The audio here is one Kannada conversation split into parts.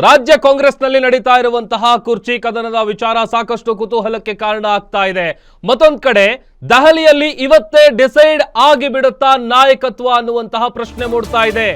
ರಾಜ್ಯ ಕಾಂಗ್ರೆಸ್ನಲ್ಲಿ ನಡೀತಾ ಇರುವಂತಹ ಕುರ್ಚಿ ಕದನದ ವಿಚಾರ ಸಾಕಷ್ಟು ಕುತೂಹಲಕ್ಕೆ ಕಾರಣ ಆಗ್ತಾ ಇದೆ. ಮತ್ತೊಂದು ಕಡೆ ದೆಹಲಿಯಲ್ಲಿ ಇವತ್ತೇ ಡಿಸೈಡ್ ಆಗಿಬಿಡುತ್ತಾ ನಾಯಕತ್ವ ಅನ್ನುವಂತಹ ಪ್ರಶ್ನೆ ಮೂಡ್ತಾ ಇದೆ.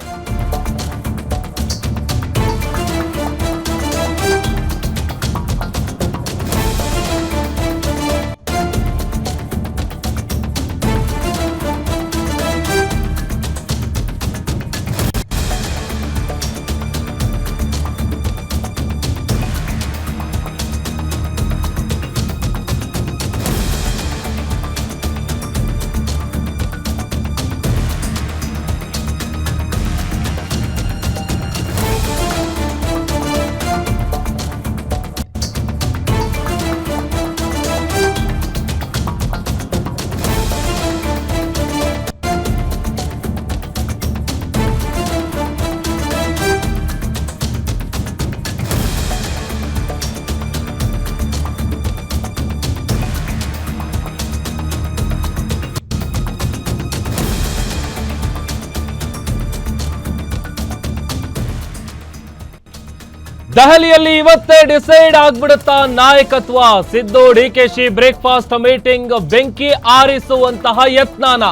ದೆಹಲಿಯಲ್ಲಿ ಇವತ್ತೇ ಡಿಸೈಡ್ ಆಗ್ಬಿಡುತ್ತಾ ನಾಯಕತ್ವ. ಸಿದ್ದು ಡಿಕೆಶಿ ಬ್ರೇಕ್ಫಾಸ್ಟ್ ಮೀಟಿಂಗ್ ಬೆಂಕಿ ಆರಿಸುವಂತಹ ಯತ್ನಾನ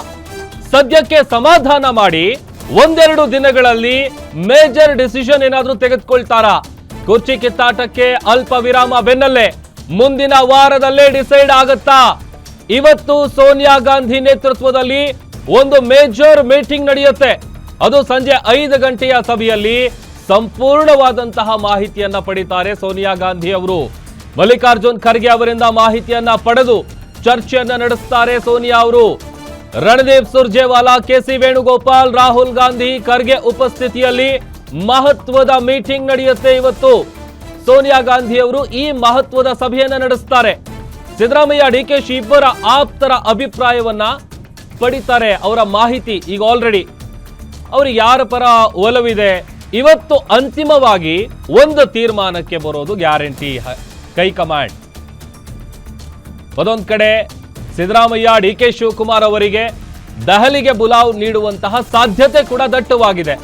ಸದ್ಯಕ್ಕೆ ಸಮಾಧಾನ ಮಾಡಿ ಒಂದೆರಡು ದಿನಗಳಲ್ಲಿ ಮೇಜರ್ ಡಿಸಿಷನ್ ಏನಾದ್ರೂ ತೆಗೆದುಕೊಳ್ತಾರಾ? ಕುರ್ಚಿ ಕಿತ್ತಾಟಕ್ಕೆ ಅಲ್ಪ ವಿರಾಮ ಬೆನ್ನಲ್ಲೇ ಮುಂದಿನ ವಾರದಲ್ಲೇ ಡಿಸೈಡ್ ಆಗುತ್ತಾ? ಇವತ್ತು ಸೋನಿಯಾ ಗಾಂಧಿ ನೇತೃತ್ವದಲ್ಲಿ ಒಂದು ಮೇಜರ್ ಮೀಟಿಂಗ್ ನಡೆಯುತ್ತೆ. ಅದು ಸಂಜೆ 5 ಗಂಟೆಯ ಸಭೆಯಲ್ಲಿ ಸಂಪೂರ್ಣವಾದಂತಹ ಮಾಹಿತಿಯನ್ನ ಪಡಿತಾರೆ ಸೋನಿಯಾ ಗಾಂಧಿ ಅವರು. ಮಲ್ಲಿಕಾರ್ಜುನ್ ಖರ್ಗೆ ಅವರಿಂದ ಮಾಹಿತಿಯನ್ನ ಪಡೆದು ಚರ್ಚೆಯನ್ನ ನಡೆಸ್ತಾರೆ ಸೋನಿಯಾ ಅವರು. ರಣದೀಪ್ ಸುರ್ಜೇವಾಲಾ, ಕೆಸಿ ವೇಣುಗೋಪಾಲ್, ರಾಹುಲ್ ಗಾಂಧಿ, ಖರ್ಗೆ ಉಪಸ್ಥಿತಿಯಲ್ಲಿ ಮಹತ್ವದ ಮೀಟಿಂಗ್ ನಡೆಯುತ್ತೆ ಇವತ್ತು. ಸೋನಿಯಾ ಗಾಂಧಿ ಅವರು ಈ ಮಹತ್ವದ ಸಭೆಯನ್ನ ನಡೆಸ್ತಾರೆ. ಸಿದ್ದರಾಮಯ್ಯ, ಡಿಕೆಶಿ ಇಬ್ಬರ ಆಪ್ತರ ಅಭಿಪ್ರಾಯವನ್ನ ಪಡಿತಾರೆ. ಅವರ ಮಾಹಿತಿ ಈಗ ಆಲ್ರೆಡಿ ಅವ್ರಿಗೆ ಯಾರ ಪರ ಒಲವಿದೆ, ಇವತ್ತು ಅಂತಿಮವಾಗಿ ಒಂದು ತೀರ್ಮಾನಕ್ಕೆ ಬರೋದು ಗ್ಯಾರಂಟಿ ಹೈಕಮಾಂಡ್. ಅದೊಂದು ಕಡೆ ಸಿದ್ದರಾಮಯ್ಯ, ಡಿಕೆ ಶಿವಕುಮಾರ್ ಅವರಿಗೆ ದೆಹಲಿಗೆ ಬುಲಾವ್ ನೀಡುವಂತಹ ಸಾಧ್ಯತೆ ಕೂಡ ದಟ್ಟವಾಗಿದೆ.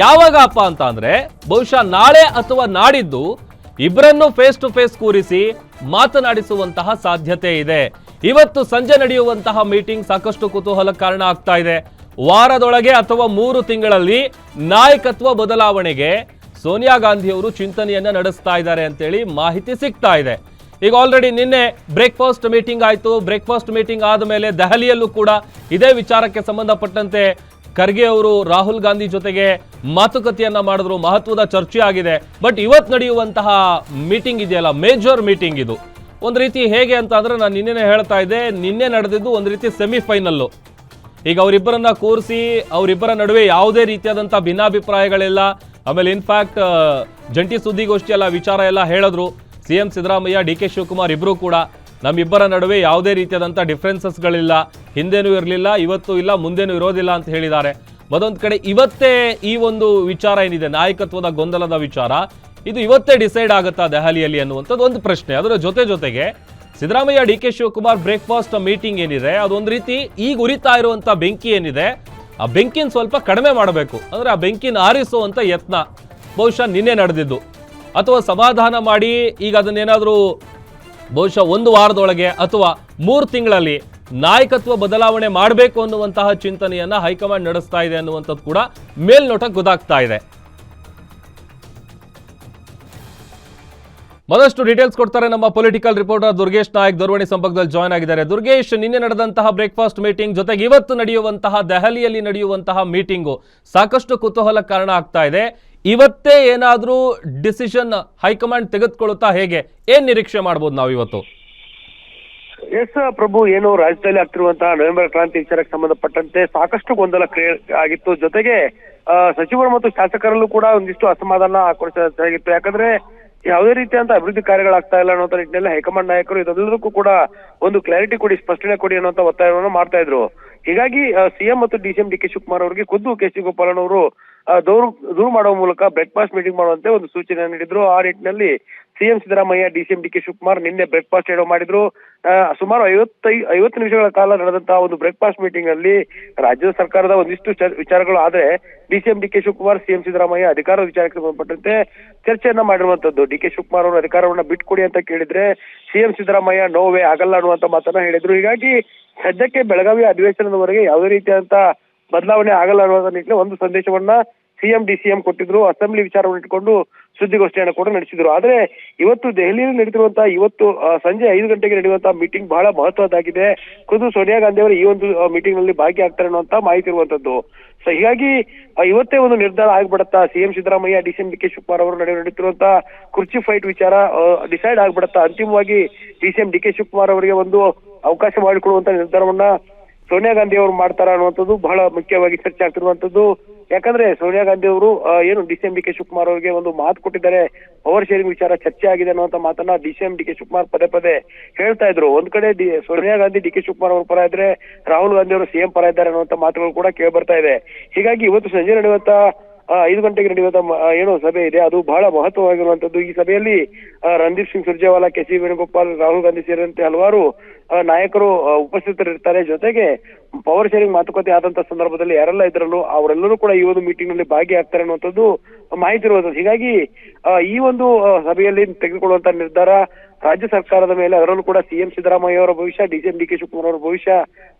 ಯಾವಾಗಪ್ಪ ಅಂತ ಅಂದ್ರೆ ಬಹುಶಃ ನಾಳೆ ಅಥವಾ ನಾಡಿದ್ದು ಇಬ್ಬರನ್ನು ಫೇಸ್ ಟು ಫೇಸ್ ಕೂರಿಸಿ ಮಾತನಾಡಿಸುವಂತಹ ಸಾಧ್ಯತೆ ಇದೆ. ಇವತ್ತು ಸಂಜೆ ನಡೆಯುವಂತಹ ಮೀಟಿಂಗ್ ಸಾಕಷ್ಟು ಕುತೂಹಲ ಕಾರಣ ಆಗ್ತಾ ಇದೆ. ವಾರದೊಳಗೆ ಅಥವಾ 3 ತಿಂಗಳಲ್ಲಿ ನಾಯಕತ್ವ ಬದಲಾವಣೆಗೆ ಸೋನಿಯಾ ಗಾಂಧಿ ಅವರು ಚಿಂತನೆಯನ್ನ ನಡೆಸ್ತಾ ಇದ್ದಾರೆ ಅಂತೇಳಿ ಮಾಹಿತಿ ಸಿಗ್ತಾ ಇದೆ. ಈಗ ಆಲ್ರೆಡಿ ನಿನ್ನೆ ಬ್ರೇಕ್ಫಾಸ್ಟ್ ಮೀಟಿಂಗ್ ಆಯ್ತು. ಬ್ರೇಕ್ಫಾಸ್ಟ್ ಮೀಟಿಂಗ್ ಆದ ಮೇಲೆ ದೆಹಲಿಯಲ್ಲೂ ಕೂಡ ಇದೇ ವಿಚಾರಕ್ಕೆ ಸಂಬಂಧಪಟ್ಟಂತೆ ಖರ್ಗೆ ಅವರು ರಾಹುಲ್ ಗಾಂಧಿ ಜೊತೆಗೆ ಮಾತುಕತೆಯನ್ನ ಮಾಡಿದ್ರು. ಮಹತ್ವದ ಚರ್ಚೆ ಆಗಿದೆ. ಬಟ್ ಇವತ್ತು ನಡೆಯುವಂತಹ ಮೀಟಿಂಗ್ ಇದೆಯಲ್ಲ, ಮೇಜರ್ ಮೀಟಿಂಗ್ ಇದು ಒಂದು ರೀತಿ ಹೇಗೆ ಅಂತ ಅಂದ್ರೆ, ನಾನು ನಿನ್ನೆ ಹೇಳ್ತಾ ಇದ್ದೆ, ನಿನ್ನೆ ನಡೆದಿದ್ದು ಒಂದು ರೀತಿ ಸೆಮಿಫೈನಲ್ಲು. ಈಗ ಅವರಿಬ್ಬರನ್ನ ಕೂರಿಸಿ ಅವರಿಬ್ಬರ ನಡುವೆ ಯಾವುದೇ ರೀತಿಯಾದಂಥ ಭಿನ್ನಾಭಿಪ್ರಾಯಗಳಿಲ್ಲ. ಆಮೇಲೆ ಇನ್ಫ್ಯಾಕ್ಟ್ ಜಂಟಿ ಸುದ್ದಿಗೋಷ್ಠಿ ಎಲ್ಲ ವಿಚಾರ ಎಲ್ಲ ಹೇಳಿದ್ರು. CM ಸಿದ್ದರಾಮಯ್ಯ, ಡಿಕೆ ಶಿವಕುಮಾರ್ ಇಬ್ಬರು ಕೂಡ ನಮ್ಮಿಬ್ಬರ ನಡುವೆ ಯಾವುದೇ ರೀತಿಯಾದಂಥ ಡಿಫ್ರೆನ್ಸಸ್ಗಳಿಲ್ಲ, ಹಿಂದೆನೂ ಇರಲಿಲ್ಲ, ಇವತ್ತು ಇಲ್ಲ, ಮುಂದೇನೂ ಇರೋದಿಲ್ಲ ಅಂತ ಹೇಳಿದ್ದಾರೆ. ಮತ್ತೊಂದು ಕಡೆ ಇವತ್ತೇ ಈ ಒಂದು ವಿಚಾರ ಏನಿದೆ, ನಾಯಕತ್ವದ ಗೊಂದಲದ ವಿಚಾರ, ಇದು ಇವತ್ತೇ ಡಿಸೈಡ್ ಆಗುತ್ತಾ ದೆಹಲಿಯಲ್ಲಿ ಅನ್ನುವಂಥದ್ದು ಒಂದು ಪ್ರಶ್ನೆ. ಅದರ ಜೊತೆಗೆ ಸಿದ್ದರಾಮಯ್ಯ, ಡಿಕೆ ಶಿವಕುಮಾರ್ ಬ್ರೇಕ್ಫಾಸ್ಟ್ ಮೀಟಿಂಗ್ ಏನಿದೆ, ಅದೊಂದು ರೀತಿ ಈಗ ಉರಿತಾ ಇರುವಂತ ಬೆಂಕಿ ಏನಿದೆ, ಆ ಬೆಂಕಿನ ಸ್ವಲ್ಪ ಕಡಿಮೆ ಮಾಡಬೇಕು, ಅಂದ್ರೆ ಆ ಬೆಂಕಿನ ಆರಿಸುವಂತ ಯತ್ನ ಬಹುಶಃ ನಿನ್ನೆ ನಡೆದಿದ್ದು. ಅಥವಾ ಸಮಾಧಾನ ಮಾಡಿ ಈಗ ಅದನ್ನೇನಾದ್ರೂ ಬಹುಶಃ 1 ವಾರದೊಳಗೆ ಅಥವಾ 3 ತಿಂಗಳಲ್ಲಿ ನಾಯಕತ್ವ ಬದಲಾವಣೆ ಮಾಡಬೇಕು ಅನ್ನುವಂತಹ ಚಿಂತನೆಯನ್ನ ಹೈಕಮಾಂಡ್ ನಡೆಸ್ತಾ ಇದೆ ಅನ್ನುವಂಥದ್ದು ಕೂಡ ಮೇಲ್ನೋಟಕ್ಕೆ ಗೊತ್ತಾಗ್ತಾ ಇದೆ. ಮತ್ತಷ್ಟು ಡೀಟೇಲ್ಸ್ ಕೊಡ್ತಾರೆ ನಮ್ಮ ಪೊಲಿಟಿಕಲ್ ರಿಪೋರ್ಟರ್ ದುರ್ಗೇಶ್ ನಾಯಕ್, ದೂರವಾಣಿ ಸಂಪರ್ಕದಲ್ಲಿ ಜಾಯ್ನ್ ಆಗಿದ್ದಾರೆ. ದುರ್ಗೇಶ್, ನಿನ್ನೆ ನಡೆದಂತಹ ಬ್ರೇಕ್ಫಾಸ್ಟ್ ಮೀಟಿಂಗ್ ಜೊತೆಗೆ ಇವತ್ತು ನಡೆಯುವಂತಹ ದೆಹಲಿಯಲ್ಲಿ ನಡೆಯುವಂತಹ ಮೀಟಿಂಗು ಸಾಕಷ್ಟು ಕುತೂಹಲ ಕಾರಣ ಆಗ್ತಾ ಇದೆ. ಇವತ್ತೇ ಏನಾದ್ರೂ ಡಿಸಿಷನ್ ಹೈಕಮಾಂಡ್ ತೆಗೆದುಕೊಳ್ಳುತ್ತಾ, ಹೇಗೆ ಏನ್ ನಿರೀಕ್ಷೆ ಮಾಡಬಹುದು ನಾವು ಇವತ್ತು? ಎಸ್ ಪ್ರಭು, ಏನು ರಾಜ್ಯದಲ್ಲಿ ಆಗ್ತಿರುವಂತಹ ನವೆಂಬರ್ ಕ್ರಾಂತಿ ವಿಚಾರಕ್ಕೆ ಸಂಬಂಧಪಟ್ಟಂತೆ ಸಾಕಷ್ಟು ಗೊಂದಲ ಆಗಿತ್ತು. ಜೊತೆಗೆ ಸಚಿವರು ಮತ್ತು ಶಾಸಕರಲ್ಲೂ ಕೂಡ ಒಂದಿಷ್ಟು ಅಸಮಾಧಾನ ಆಕ್ರೋಶವಾಗಿತ್ತು. ಯಾಕಂದ್ರೆ ಯಾವುದೇ ರೀತಿಯಂತ ಅಭಿವೃದ್ಧಿ ಕಾರ್ಯಗಳಾಗ್ತಾ ಇಲ್ಲ ಅನ್ನೋ ನಿಟ್ಟಿನಲ್ಲಿ ಹೈಕಮಾಂಡ್ ನಾಯಕರು ಇದೆಲ್ಲದಕ್ಕೂ ಕೂಡ ಒಂದು ಕ್ಲಾರಿಟಿ ಕೊಡಿ, ಸ್ಪಷ್ಟನೆ ಕೊಡಿ ಅನ್ನುವಂತ ಒತ್ತಾಯವನ್ನು ಮಾಡ್ತಾ ಇದ್ರು. ಹೀಗಾಗಿ CM ಮತ್ತು DCM ಡಿಕೆ ಶಿವಕುಮಾರ್ ಅವರಿಗೆ ಖುದ್ದು KC ಗೋಪಾಲನ್ ಅವರು ದೂರು ಮಾಡುವ ಮೂಲಕ ಬ್ರೇಕ್ಫಾಸ್ಟ್ ಮೀಟಿಂಗ್ ಮಾಡುವಂತೆ ಒಂದು ಸೂಚನೆ ನೀಡಿದ್ರು. ಆ ನಿಟ್ಟಿನಲ್ಲಿ ಸಿಎಂ ಸಿದ್ದರಾಮಯ್ಯ, ಡಿಸಿಎಂ ಡಿ ಕೆ ಶಿವಕುಮಾರ್ ನಿನ್ನೆ ಬ್ರೇಕ್ಫಾಸ್ಟ್ ಏನೋ ಮಾಡಿದ್ರು. ಸುಮಾರು 50 ನಿಮಿಷಗಳ ಕಾಲ ನಡೆದಂತಹ ಒಂದು ಬ್ರೇಕ್ಫಾಸ್ಟ್ ಮೀಟಿಂಗ್ ನಲ್ಲಿ ರಾಜ್ಯ ಸರ್ಕಾರದ ಒಂದಿಷ್ಟು ವಿಚಾರಗಳು, ಆದ್ರೆ ಡಿಸಿಎಂ ಡಿ ಕೆ ಶಿವಕುಮಾರ್, ಸಿಎಂ ಸಿದ್ದರಾಮಯ್ಯ ಅಧಿಕಾರದ ವಿಚಾರಕ್ಕೆ ಸಂಬಂಧಪಟ್ಟಂತೆ ಚರ್ಚೆಯನ್ನ ಮಾಡಿರುವಂತದ್ದು. ಡಿ ಕೆ ಶಿವಕುಮಾರ್ ಅವರು ಅಧಿಕಾರವನ್ನ ಬಿಟ್ಕೊಡಿ ಅಂತ ಕೇಳಿದ್ರೆ ಸಿಎಂ ಸಿದ್ದರಾಮಯ್ಯ ನೋವೇ ಆಗಲ್ಲ ಅನ್ನುವಂತ ಮಾತನ್ನ ಹೇಳಿದ್ರು. ಹೀಗಾಗಿ ಸದ್ಯಕ್ಕೆ ಬೆಳಗಾವಿ ಅಧಿವೇಶನದವರೆಗೆ ಯಾವುದೇ ರೀತಿಯಾದಂತ ಬದಲಾವಣೆ ಆಗಲ್ಲ ಅನ್ನುವ ನಿಟ್ಟಿನಲ್ಲಿ ಒಂದು ಸಂದೇಶವನ್ನ ಸಿಎಂ ಡಿಸಿಎಂ ಕೊಟ್ಟಿದ್ರು. ಅಸೆಂಬ್ಲಿ ವಿಚಾರವನ್ನು ಇಟ್ಟುಕೊಂಡು ಸುದ್ದಿಗೋಷ್ಠಿಯನ್ನು ಕೂಡ ನಡೆಸಿದ್ರು. ಆದ್ರೆ ಇವತ್ತು ದೆಹಲಿಯಲ್ಲಿ ನಡೆದಿರುವಂತಹ ಸಂಜೆ 5 ಗಂಟೆಗೆ ನಡೆಯುವಂತಹ ಮೀಟಿಂಗ್ ಬಹಳ ಮಹತ್ವದ್ದಾಗಿದೆ. ಖುದ್ದು ಸೋನಿಯಾ ಗಾಂಧಿ ಅವರು ಈ ಒಂದು ಮೀಟಿಂಗ್ ನಲ್ಲಿ ಭಾಗಿಯಾಗ್ತಾರೆ ಅನ್ನುವಂತ ಮಾಹಿತಿ ಇರುವಂತದ್ದು. ಸೊ ಹೀಗಾಗಿ ಇವತ್ತೇ ಒಂದು ನಿರ್ಧಾರ ಆಗ್ಬಿಡತ್ತಾ, ಸಿಎಂ ಸಿದ್ದರಾಮಯ್ಯ, ಡಿಸಿಎಂ ಡಿ ಕೆ ಶಿವಕುಮಾರ್ ಅವರು ನಡುವೆ ನಡೀತಿರುವಂತಹ ಕುರ್ಚಿ ಫೈಟ್ ವಿಚಾರ ಡಿಸೈಡ್ ಆಗ್ಬಿಡತ್ತಾ, ಅಂತಿಮವಾಗಿ ಡಿಸಿಎಂ ಡಿ ಕೆ ಶಿವಕುಮಾರ್ ಅವರಿಗೆ ಒಂದು ಅವಕಾಶ ಮಾಡಿಕೊಡುವಂತ ನಿರ್ಧಾರವನ್ನ ಸೋನಿಯಾ ಗಾಂಧಿ ಅವರು ಮಾಡ್ತಾರ ಅನ್ನುವಂಥದ್ದು ಬಹಳ ಮುಖ್ಯವಾಗಿ ಚರ್ಚೆ ಆಗ್ತಿರುವಂತದ್ದು. ಯಾಕಂದ್ರೆ ಸೋನಿಯಾ ಗಾಂಧಿ ಅವರು ಏನು ಡಿಸಿಎಂ ಡಿ ಕೆ ಶಿವಕುಮಾರ್ ಅವರಿಗೆ ಒಂದು ಮಾತು ಕೊಟ್ಟಿದ್ದಾರೆ, ಪವರ್ ಶೇರಿಂಗ್ ವಿಚಾರ ಚರ್ಚೆ ಆಗಿದೆ ಅನ್ನುವಂತ ಮಾತನ್ನ ಡಿಸಿಎಂ ಡಿ ಕೆ ಶಿವಕುಮಾರ್ ಪದೇ ಪದೇ ಹೇಳ್ತಾ ಇದ್ರು. ಒಂದ್ ಕಡೆ ಸೋನಿಯಾ ಗಾಂಧಿ ಡಿ ಕೆ ಶಿವಕುಮಾರ್ ಅವರ ಪರ ಇದ್ರೆ, ರಾಹುಲ್ ಗಾಂಧಿ ಅವರು ಸಿಎಂ ಪರ ಇದ್ದಾರೆ ಅನ್ನುವಂತ ಮಾತುಗಳು ಕೂಡ ಕೇಳಿ ಬರ್ತಾ ಇದೆ. ಹೀಗಾಗಿ ಇವತ್ತು ಸಂಜೆ ನಡೆಯುವಂತ 5 ಗಂಟೆಗೆ ನಡೆಯುವಂತ ಏನು ಸಭೆ ಇದೆ ಅದು ಬಹಳ ಮಹತ್ವವಾಗಿರುವಂತದ್ದು. ಈ ಸಭೆಯಲ್ಲಿ ರಣದೀಪ್ ಸಿಂಗ್ ಸುರ್ಜೇವಾಲಾ, ಕೆ ಸಿ ವೇಣುಗೋಪಾಲ್, ರಾಹುಲ್ ಗಾಂಧಿ ಸೇರಿದಂತೆ ಹಲವಾರು ನಾಯಕರು ಉಪಸ್ಥಿತರಿರ್ತಾರೆ. ಜೊತೆಗೆ ಪವರ್ ಶೇರಿಂಗ್ ಮಾತುಕತೆ ಆದಂತ ಸಂದರ್ಭದಲ್ಲಿ ಯಾರೆಲ್ಲ ಇದ್ರಲ್ಲೂ ಅವರೆಲ್ಲರೂ ಕೂಡ ಈ ಒಂದು ಮೀಟಿಂಗ್ ನಲ್ಲಿ ಭಾಗಿಯಾಗ್ತಾರೆ ಅನ್ನುವಂಥದ್ದು ಮಾಹಿತಿ ಇರುವಂತದ್ದು. ಹೀಗಾಗಿ ಈ ಒಂದು ಸಭೆಯಲ್ಲಿ ತೆಗೆದುಕೊಳ್ಳುವಂತ ನಿರ್ಧಾರ ರಾಜ್ಯ ಸರ್ಕಾರದ ಮೇಲೆ, ಅದರಲ್ಲೂ ಕೂಡ ಸಿಎಂ ಸಿದ್ದರಾಮಯ್ಯ ಅವರ ಭವಿಷ್ಯ, ಡಿಸಿಎಂ ಡಿ ಕೆ ಶಿವಕುಮಾರ್ ಅವರ ಭವಿಷ್ಯ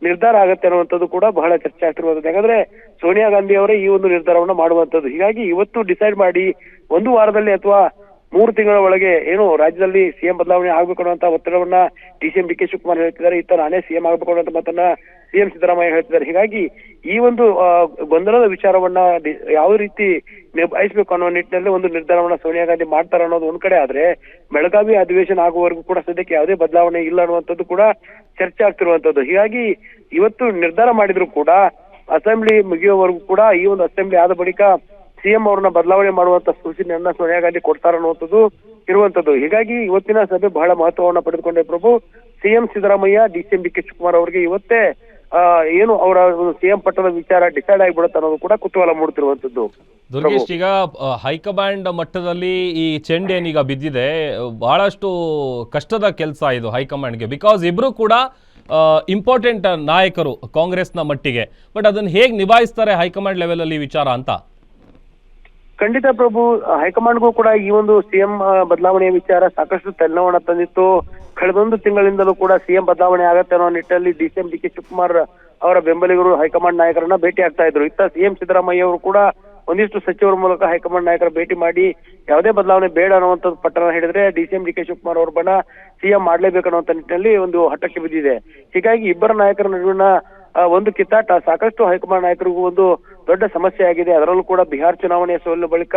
ನಿರ್ಧಾರ ಆಗುತ್ತೆ ಅನ್ನುವಂಥದ್ದು ಕೂಡ ಬಹಳ ಚರ್ಚೆ ಆಗ್ತಿರುವಂತದ್ದು. ಯಾಕಂದ್ರೆ ಸೋನಿಯಾ ಗಾಂಧಿ ಅವರೇ ಈ ಒಂದು ನಿರ್ಧಾರವನ್ನ ಮಾಡುವಂತದ್ದು. ಹೀಗಾಗಿ ಇವತ್ತು ಡಿಸೈಡ್ ಮಾಡಿ 1 ವಾರದಲ್ಲಿ ಅಥವಾ 3 ತಿಂಗಳ ಒಳಗೆ ಏನು ರಾಜ್ಯದಲ್ಲಿ ಸಿಎಂ ಬದಲಾವಣೆ ಆಗ್ಬೇಕು ಅನ್ನುವಂತ ಒತ್ತಡವನ್ನ ಡಿಸಿಎಂ ಡಿ ಕೆ ಶಿವಕುಮಾರ್ ಹೇಳ್ತಿದ್ದಾರೆ. ಇತ್ತ ನಾನೇ ಸಿಎಂ ಆಗ್ಬೇಕು ಅನ್ನುವಂತ ಮಾತನ್ನ ಸಿಎಂ ಸಿದ್ದರಾಮಯ್ಯ ಹೇಳ್ತಿದ್ದಾರೆ. ಹೀಗಾಗಿ ಈ ಒಂದು ಗೊಂದಲದ ವಿಚಾರವನ್ನ ಯಾವ ರೀತಿ ನಿಭಾಯಿಸಬೇಕು ಅನ್ನೋ ನಿಟ್ಟಿನಲ್ಲಿ ಒಂದು ನಿರ್ಧಾರವನ್ನ ಸೋನಿಯಾ ಗಾಂಧಿ ಮಾಡ್ತಾರೆ ಅನ್ನೋದು ಒಂದ್ ಕಡೆ ಆದ್ರೆ, ಬೆಳಗಾವಿ ಅಧಿವೇಶನ ಆಗುವವರೆಗೂ ಕೂಡ ಸದ್ಯಕ್ಕೆ ಯಾವುದೇ ಬದಲಾವಣೆ ಇಲ್ಲ ಅನ್ನುವಂಥದ್ದು ಕೂಡ ಚರ್ಚೆ ಆಗ್ತಿರುವಂತದ್ದು. ಹೀಗಾಗಿ ಇವತ್ತು ನಿರ್ಧಾರ ಮಾಡಿದ್ರು ಕೂಡ ಅಸೆಂಬ್ಲಿ ಮುಗಿಯುವವರೆಗೂ ಕೂಡ ಈ ಒಂದು ಅಸೆಂಬ್ಲಿ ಆದ ಬಳಿಕ ಸಿಎಂ ಅವ್ರನ್ನ ಬದಲಾವಣೆ ಮಾಡುವಂತ ಸೂಚನೆಯನ್ನ ಸೋನಿಯಾ ಗಾಂಧಿ ಕೊಡ್ತಾರ ಅನ್ನುವಂಥದ್ದು ಇರುವಂತದ್ದು. ಹೀಗಾಗಿ ಇವತ್ತಿನ ಸಭೆ ಬಹಳ ಮಹತ್ವವನ್ನ ಪಡೆದುಕೊಂಡೆ ಪ್ರಭು. ಸಿಎಂ ಸಿದ್ದರಾಮಯ್ಯ, ಡಿಸಿಎಂ ಡಿ ಕೆ ಶಿವಕುಮಾರ್ ಅವರಿಗೆ ಇವತ್ತೇ ಏನು ಅವರ ಸಿಎಂ ಪಟ್ಟದ ವಿಚಾರ ಡಿಸೈಡ್ ಆಗಿಬಿಡುತ್ತೆ ಅನ್ನೋದು ಕೂಡ ಕುತೂಹಲ ಮೂಡ್ತಿರುವಂತದ್ದು. ದುರ್ಗೇಶ್, ಈಗ ಹೈಕಮಾಂಡ್ ಮಟ್ಟದಲ್ಲಿ ಈ ಚೆಂಡ್ ಏನೀಗ ಬಿದ್ದಿದೆ, ಬಹಳಷ್ಟು ಕಷ್ಟದ ಕೆಲಸ ಇದು ಹೈಕಮಾಂಡ್ಗೆ. ಬಿಕಾಸ್ ಇಬ್ರು ಕೂಡ ಇಂಪಾರ್ಟೆಂಟ್ ನಾಯಕರು ಕಾಂಗ್ರೆಸ್ನ ಮಟ್ಟಿಗೆ. ಬಟ್ ಅದನ್ನ ಹೇಗೆ ನಿಭಾಯಿಸ್ತಾರೆ ಹೈಕಮಾಂಡ್ ಲೆವೆಲ್ ಅಲ್ಲಿ ವಿಚಾರ ಅಂತ? ಖಂಡಿತ ಪ್ರಭು, ಹೈಕಮಾಂಡ್ಗೂ ಕೂಡ ಈ ಒಂದು ಸಿಎಂ ಬದಲಾವಣೆಯ ವಿಚಾರ ಸಾಕಷ್ಟು ತಲೆನೋವನ್ನ ತಂದಿತ್ತು. ಕಳೆದೊಂದು ತಿಂಗಳಿಂದಲೂ ಕೂಡ ಸಿಎಂ ಬದಲಾವಣೆ ಆಗತ್ತೆ ಅನ್ನೋ ನಿಟ್ಟಿನಲ್ಲಿ ಡಿಸಿಎಂ ಡಿ ಕೆ ಶಿವಕುಮಾರ್ ಅವರ ಬೆಂಬಲಿಗರು ಹೈಕಮಾಂಡ್ ನಾಯಕರನ್ನ ಭೇಟಿ ಆಗ್ತಾ ಇದ್ರು. ಇತ್ತ ಸಿಎಂ ಸಿದ್ದರಾಮಯ್ಯ ಅವರು ಕೂಡ ಒಂದಿಷ್ಟು ಸಚಿವರ ಮೂಲಕ ಹೈಕಮಾಂಡ್ ನಾಯಕರ ಭೇಟಿ ಮಾಡಿ ಯಾವುದೇ ಬದಲಾವಣೆ ಬೇಡ ಅನ್ನುವಂಥದ್ದು ಪಟ್ಟಣ ಹಿಡಿದ್ರೆ ಡಿಸಿಎಂ ಡಿ ಕೆ ಶಿವಕುಮಾರ್ ಅವ್ರ ಬಣ ಸಿಎಂ ಮಾಡ್ಲೇಬೇಕು ಅನ್ನುವಂಥ ನಿಟ್ಟಿನಲ್ಲಿ ಒಂದು ಹಠಕ್ಕೆ ಬಿದ್ದಿದೆ. ಹೀಗಾಗಿ ಇಬ್ಬರ ನಾಯಕರ ನಡುವಿನ ಒಂದು ಕಿತ್ತಾಟ ಸಾಕಷ್ಟು ಹೈಕಮಾಂಡ್ ನಾಯಕರಿಗೂ ಒಂದು ದೊಡ್ಡ ಸಮಸ್ಯೆ ಆಗಿದೆ. ಅದರಲ್ಲೂ ಕೂಡ ಬಿಹಾರ್ ಚುನಾವಣೆಯ ಸೋಲಿನ ಬಳಿಕ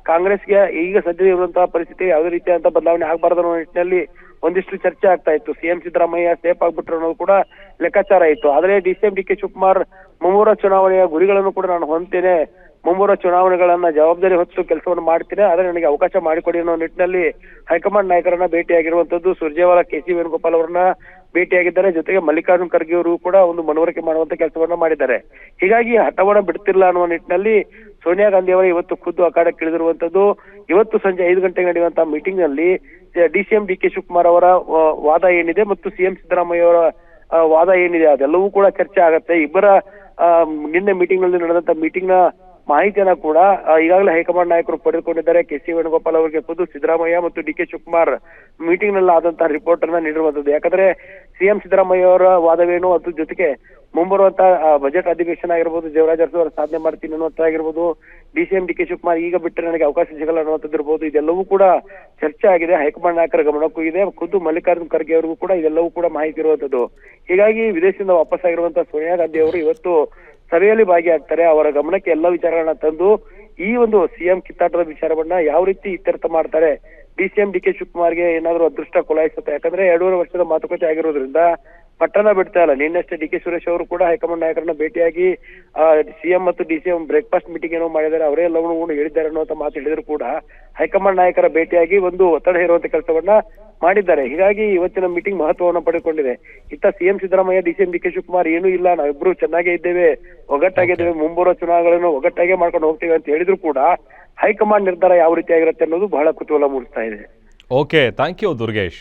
ಕಾಂಗ್ರೆಸ್ಗೆ ಈಗ ಸದ್ಯ ಇರುವಂತಹ ಪರಿಸ್ಥಿತಿ ಯಾವುದೇ ರೀತಿಯಾದಂತಹ ಬದಲಾವಣೆ ಆಗಬಾರದು ಅನ್ನೋ ನಿಟ್ಟಿನಲ್ಲಿ ಒಂದಿಷ್ಟು ಚರ್ಚೆ ಆಗ್ತಾ ಇತ್ತು. ಸಿಎಂ ಸಿದ್ದರಾಮಯ್ಯ ಸೇಫ್ ಆಗ್ಬಿಟ್ರು ಅನ್ನೋದು ಕೂಡ ಲೆಕ್ಕಾಚಾರ ಇತ್ತು. ಆದ್ರೆ ಡಿಸಿಎಂ ಡಿ ಕೆ ಶಿವಕುಮಾರ್ ಮುಂಬರುವ ಚುನಾವಣೆಯ ಗುರಿಗಳನ್ನು ಕೂಡ ನಾನು ಹೊಂದ್ತೇನೆ, ಮುಂಬರುವ ಚುನಾವಣೆಗಳನ್ನ ಜವಾಬ್ದಾರಿ ಹೊತ್ತು ಕೆಲಸವನ್ನು ಮಾಡ್ತೇನೆ, ಆದ್ರೆ ನನಗೆ ಅವಕಾಶ ಮಾಡಿಕೊಡಿ ಅನ್ನೋ ನಿಟ್ಟಿನಲ್ಲಿ ಹೈಕಮಾಂಡ್ ನಾಯಕರನ್ನ ಭೇಟಿಯಾಗಿರುವಂತದ್ದು. ಸುರ್ಜೇವಾಲಾ, ಕೆ ಸಿ ವೇಣುಗೋಪಾಲ್ ಅವರನ್ನ ಭೇಟಿಯಾಗಿದ್ದಾರೆ. ಜೊತೆಗೆ ಮಲ್ಲಿಕಾರ್ಜುನ್ ಖರ್ಗೆ ಅವರು ಕೂಡ ಒಂದು ಮನವರಿಕೆ ಮಾಡುವಂತ ಕೆಲಸವನ್ನ ಮಾಡಿದ್ದಾರೆ. ಹೀಗಾಗಿ ಹಠವನ್ನ ಬಿಡ್ತಿಲ್ಲ ಅನ್ನುವ ನಿಟ್ಟಿನಲ್ಲಿ ಸೋನಿಯಾ ಗಾಂಧಿ ಅವರೇ ಇವತ್ತು ಖುದ್ದು ಅಖಾಡಕ್ಕೆ ಇಳಿದಿರುವಂತದ್ದು. ಇವತ್ತು ಸಂಜೆ 5 ಗಂಟೆಗೆ ನಡೆಯುವಂತಹ ಮೀಟಿಂಗ್ ನಲ್ಲಿ ಡಿಸಿಎಂ ಡಿ ಕೆ ಶಿವಕುಮಾರ್ ಅವರ ವಾದ ಏನಿದೆ ಮತ್ತು ಸಿಎಂ ಸಿದ್ದರಾಮಯ್ಯ ಅವರ ವಾದ ಏನಿದೆ ಅದೆಲ್ಲವೂ ಕೂಡ ಚರ್ಚೆ ಆಗತ್ತೆ. ಇಬ್ಬರ ನಿನ್ನೆ ಮೀಟಿಂಗ್ ನಲ್ಲಿ ನಡೆದಂತ ಮೀಟಿಂಗ್ ನ ಮಾಹಿತಿಯನ್ನ ಕೂಡ ಈಗಾಗಲೇ ಹೈಕಮಾಂಡ್ ನಾಯಕರು ಪಡೆದುಕೊಂಡಿದ್ದಾರೆ. ಕೆ ಸಿ ವೇಣುಗೋಪಾಲ್ ಅವರಿಗೆ ಖುದ್ದು ಸಿದ್ದರಾಮಯ್ಯ ಮತ್ತು ಡಿ ಕೆ ಶಿವಕುಮಾರ್ ಮೀಟಿಂಗ್ ನಲ್ಲಿ ಆದಂತಹ ರಿಪೋರ್ಟ್ ಅನ್ನ ನೀಡಿರುವಂತದ್ದು. ಯಾಕಂದ್ರೆ ಸಿಎಂ ಸಿದ್ದರಾಮಯ್ಯ ಅವರ ವಾದವೇನು, ಅದ್ರ ಜೊತೆಗೆ ಮುಂಬರುವಂತಹ ಬಜೆಟ್ ಅಧಿವೇಶನ ಆಗಿರ್ಬೋದು, ದೇವರಾಜ ಅರಸು ಅವರ ಸಾಧನೆ ಮಾಡ್ತೀನಿ ಅನ್ನುವಂತಾಗಿರ್ಬೋದು, ಡಿಸಿಎಂ ಡಿ ಕೆ ಶಿವಕುಮಾರ್ ಈಗ ಬಿಟ್ಟರೆ ನನಗೆ ಅವಕಾಶ ಸಿಗಲ್ಲ ಅನ್ನುವಂಥದ್ದು ಇರ್ಬೋದು, ಇದೆಲ್ಲವೂ ಕೂಡ ಚರ್ಚೆ ಆಗಿದೆ. ಹೈಕಮಾಂಡ್ ನಾಯಕರ ಗಮನಕ್ಕೂ ಇದೆ. ಖುದ್ದು ಮಲ್ಲಿಕಾರ್ಜುನ್ ಖರ್ಗೆ ಅವರಿಗೂ ಕೂಡ ಇದೆಲ್ಲವೂ ಕೂಡ ಮಾಹಿತಿ ಇರುವಂತದ್ದು. ಹೀಗಾಗಿ ವಿದೇಶದಿಂದ ವಾಪಸ್ ಆಗಿರುವಂತಹ ಸೋನಿಯಾ ಗಾಂಧಿ ಅವರು ಇವತ್ತು ಸಭೆಯಲ್ಲಿ ಭಾಗಿಯಾಗ್ತಾರೆ. ಅವರ ಗಮನಕ್ಕೆ ಎಲ್ಲ ವಿಚಾರಗಳನ್ನ ತಂದು ಈ ಒಂದು ಸಿಎಂ ಕಿತ್ತಾಟದ ವಿಚಾರವನ್ನ ಯಾವ ರೀತಿ ಇತ್ಯರ್ಥ ಮಾಡ್ತಾರೆ, ಡಿಸಿಎಂ ಡಿ ಕೆ ಶಿವಕುಮಾರ್ಗೆ ಏನಾದ್ರು ಅದೃಷ್ಟ ಕೊಲಾಯಿಸುತ್ತೆ. ಯಾಕಂದ್ರೆ 2.5 ವರ್ಷದ ಮಾತುಕತೆ ಆಗಿರೋದ್ರಿಂದ ಪಟ್ಟಣ ಬಿಡ್ತಾ ಇಲ್ಲ. ನಿನ್ನಷ್ಟೇ ಡಿ ಕೆ ಸುರೇಶ್ ಅವರು ಕೂಡ ಹೈಕಮಾಂಡ್ ನಾಯಕರನ್ನ ಭೇಟಿಯಾಗಿ ಸಿಎಂ ಮತ್ತು ಡಿಸಿಎಂ ಬ್ರೇಕ್ಫಾಸ್ಟ್ ಮೀಟಿಂಗ್ ಏನೋ ಮಾಡಿದ್ದಾರೆ, ಅವರೇ ಎಲ್ಲವನ್ನೂ ಹೇಳಿದ್ದಾರೆ ಅನ್ನುವಂತ ಮಾತು ಹೇಳಿದ್ರು ಕೂಡ ಹೈಕಮಾಂಡ್ ನಾಯಕರ ಭೇಟಿಯಾಗಿ ಒಂದು ಒತ್ತಡ ಹೇರುವಂತ ಕೆಲಸವನ್ನ ಮಾಡಿದ್ದಾರೆ. ಹೀಗಾಗಿ ಇವತ್ತಿನ ಮೀಟಿಂಗ್ ಮಹತ್ವವನ್ನು ಪಡೆದುಕೊಂಡಿದೆ. ಇತ್ತ ಸಿಎಂ ಸಿದ್ದರಾಮಯ್ಯ, ಡಿಸಿಎಂ ಡಿ ಕೆ ಶಿವಕುಮಾರ್ ಏನೂ ಇಲ್ಲ, ನಾವಿಬ್ರು ಚೆನ್ನಾಗೇ ಇದ್ದೇವೆ, ಒಗ್ಗಟ್ಟಾಗಿದ್ದೇವೆ, ಮುಂಬರುವ ಚುನಾವಣೆಗಳನ್ನು ಒಗ್ಗಟ್ಟಾಗೆ ಮಾಡ್ಕೊಂಡು ಹೋಗ್ತೇವೆ ಅಂತ ಹೇಳಿದ್ರು ಕೂಡ ಹೈಕಮಾಂಡ್ ನಿರ್ಧಾರ ಯಾವ ರೀತಿ ಆಗಿರುತ್ತೆ ಅನ್ನೋದು ಬಹಳ ಕುತೂಹಲ ಮೂಡಿಸ್ತಾ ಇದೆ. Okay, thank you Durgesh.